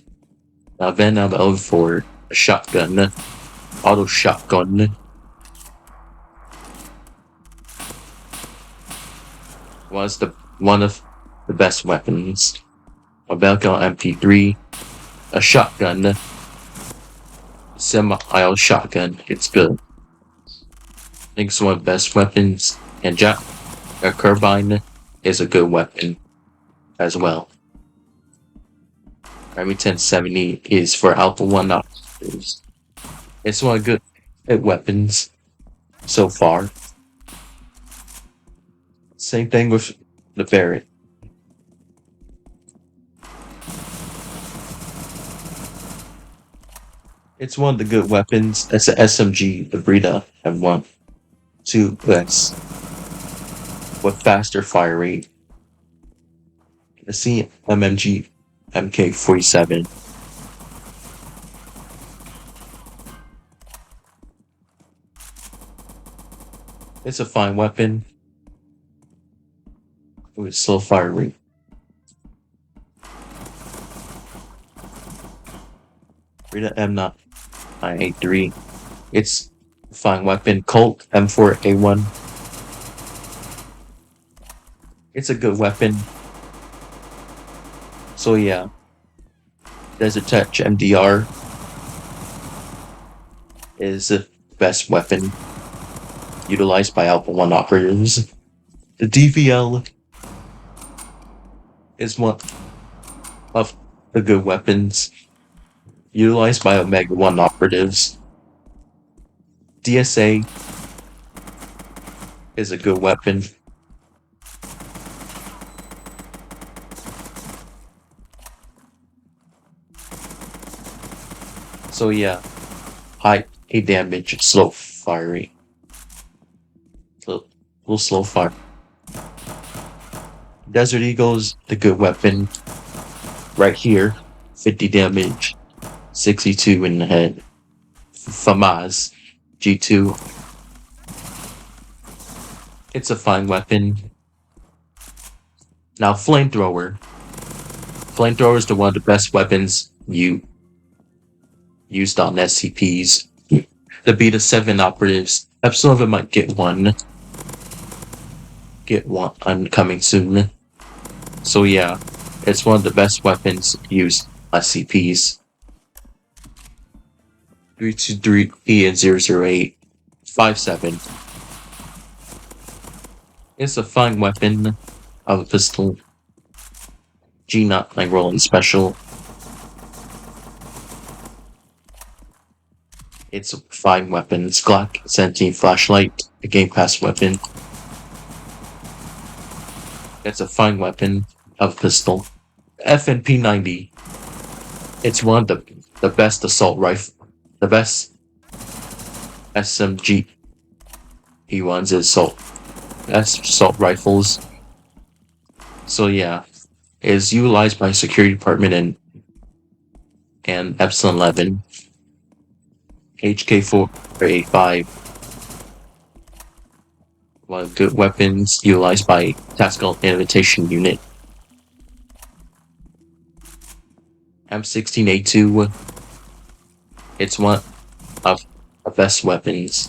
Now then I'm over for a shotgun. Auto shotgun. Was one of the best weapons. A Baikal MP3. A shotgun. Semi-auto shotgun. It's good. I think it's one of the best weapons. And a CARBINE is a good weapon as well. Remington 70 is for Alpha 1 operators. It's one of good weapons so far. Same thing with the Barrett. It's one of the good weapons. It's an SMG, the Beretta M1. 2x with faster fire rate. The CMMG MK47. It's a fine weapon with slow fire rate. Beretta M983. It's a fine weapon. COLT M4A1. It's a good weapon. So yeah, DESERTECH MDR is the best weapon utilized by Alpha 1 operators. The DVL is one of the good weapons utilized by Omega 1 operatives. DSA is a good weapon. So yeah, high damage, slow fire rate. Little slow fire. Desert Eagle's the good weapon. Right here, 50 damage, 62 in the head. Famas, G2. It's a fine weapon. Now Flamethrower. Flamethrower is one of the best weapons used on SCPs. The Beta 7 operatives. Some of them might get one. Coming soon. So yeah, it's one of the best weapons used on SCPs. 323E and 008. 57. It's a fine weapon of a pistol. G0 like ROLAND special. It's a fine weapon. It's Glock 17 flashlight, a Game Pass weapon. It's a fine weapon of pistol. FNP 90. It's one of the best assault rifle. The best SMG E1s is assault rifles. So yeah, it is utilized by security department and Epsilon 11. HK4 or A5. One of the good weapons utilized by Tactical Invitation Unit. M16A2. It's one of the best weapons.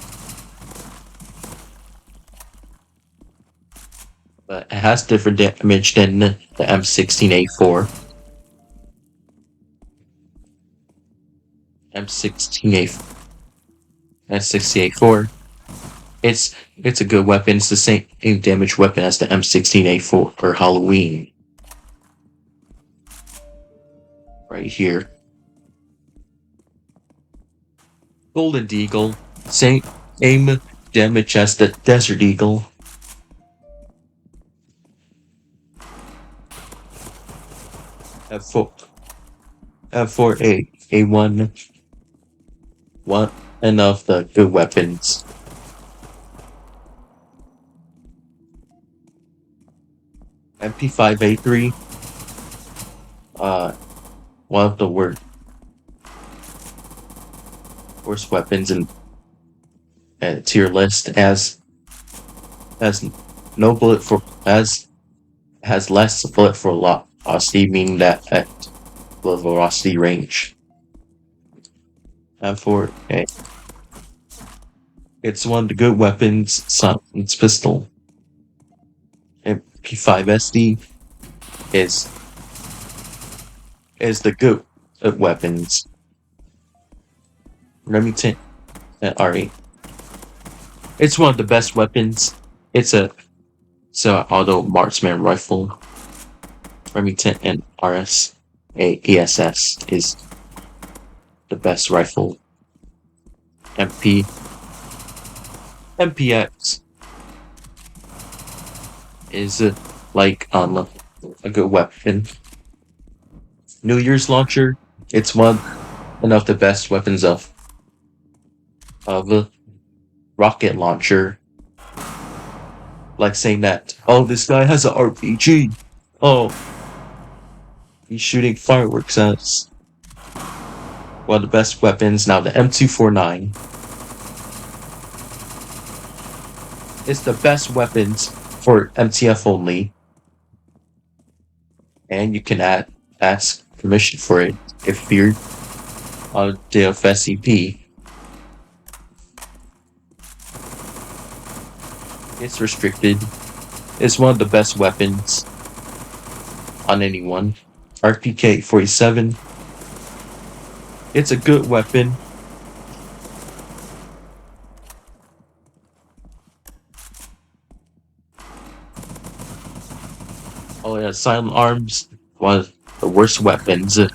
But it has different damage than the M16A4. M16A4. It's a good weapon. It's the same damage weapon as the M16A4 for Halloween. Right here. Golden Deagle. Same aim damage as the Desert Eagle. F4A1. One of the good weapons. MP5A3. One of the worst weapons in tier list has no bullet for has less bullet for velocity, meaning that at low velocity range. M4A. It's one of the good weapons. Silenced pistol. MP5SD is the good weapons. Remington and R8. It's one of the best weapons. It's an auto marksman rifle. Remington and RSASS is the best rifle. MPX is like a good weapon. New Year's launcher. It's one of the best weapons of rocket launcher. Like saying that, oh, this guy has an RPG. Oh, he's shooting fireworks at us. One of the best weapons now, the M249. It's the best weapons for MTF only, and you can ask permission for it if you're on DFSCP. It's restricted. It's one of the best weapons on anyone. RPK 47. It's a good weapon. Oh yeah, silent arms. One of the worst weapons. A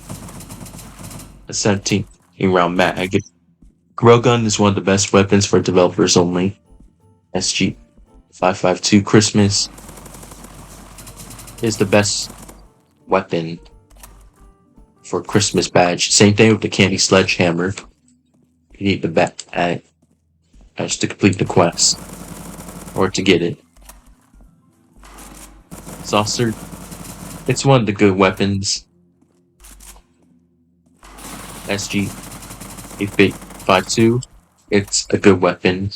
17 round mag. Railgun is one of the best weapons for developers only. SG 552 Christmas is the best weapon for Christmas badge. Same thing with the candy sledgehammer. You need the badge to complete the quest or to get it. Saucer. It's one of the good weapons. SG 852. It's a good weapon.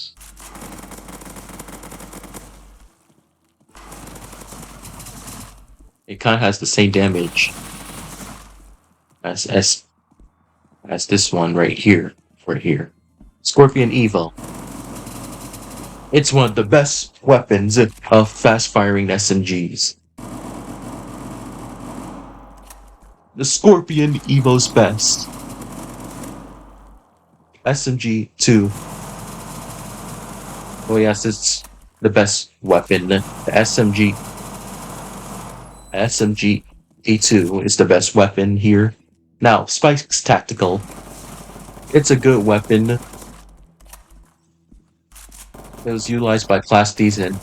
It kind of has the same damage as this one right here. Scorpion Evo. It's one of the best weapons of fast-firing SMGs. The Scorpion Evo's best. SMG 2. Oh yes, it's the best weapon. The SMG E2 is the best weapon here. Now, Spike's Tactical. It's a good weapon. It was utilized by Class D's and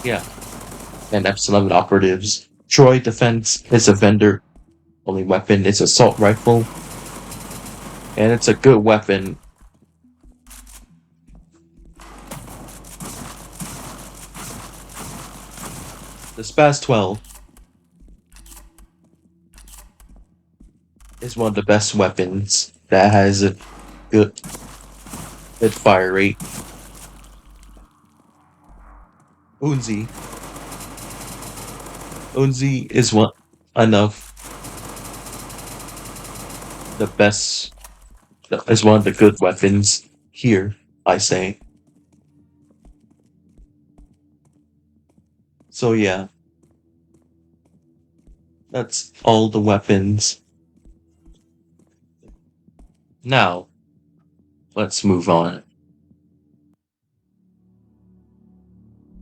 yeah, and Epsilon operatives. Troy Defense is a vendor only weapon. It's assault rifle, and it's a good weapon. The ATS-12. is one of the best weapons that has a good fire rate. Uzi is one enough the best is one of the good weapons here, I say. So yeah. That's all the weapons. Now, let's move on.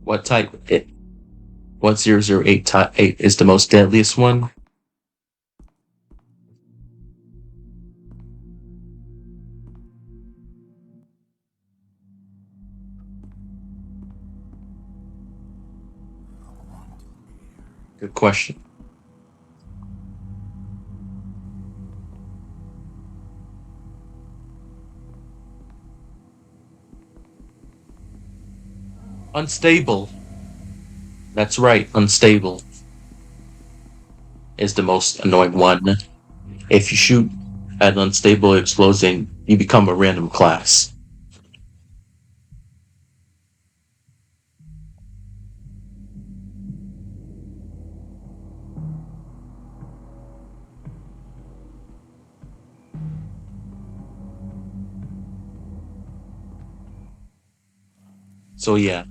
What type it? What 008 type 8 is the most deadliest one? Good question. Unstable. That's right, unstable is the most annoying one. If you shoot at unstable explosion, you become a random class. So yeah.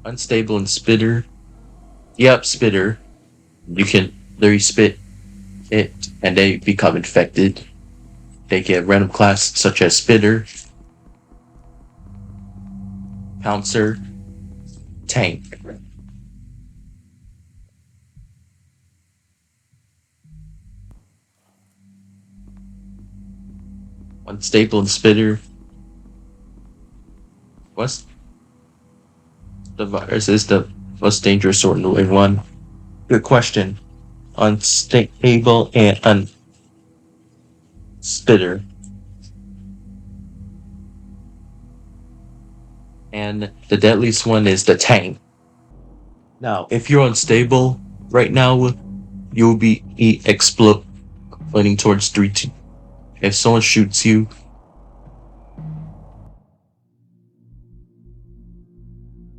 Unstable and spitter. Yep, spitter. You can literally spit it and they become infected. They get random class such as spitter, pouncer, tank. Unstable and spitter. What's the virus is the most dangerous sort of annoying one? Good question. Unstable and spitter. And the deadliest one is the tank. Now, if you're unstable right now, you'll be exploding towards 3-2. If someone shoots you,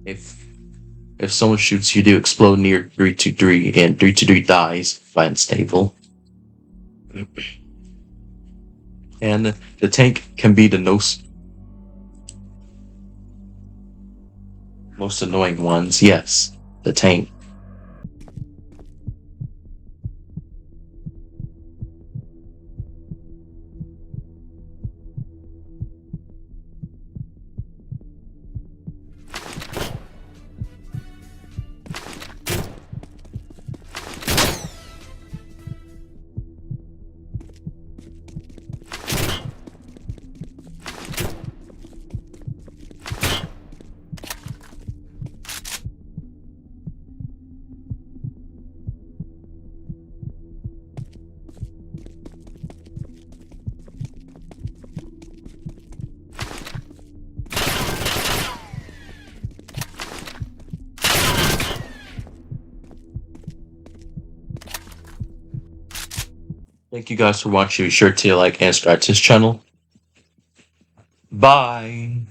if someone shoots you, they explode near 323, and 323 dies by unstable. And the tank can be the most annoying ones. Yes, the tank. Thank you guys for watching. Be sure to like and subscribe to this channel. Bye.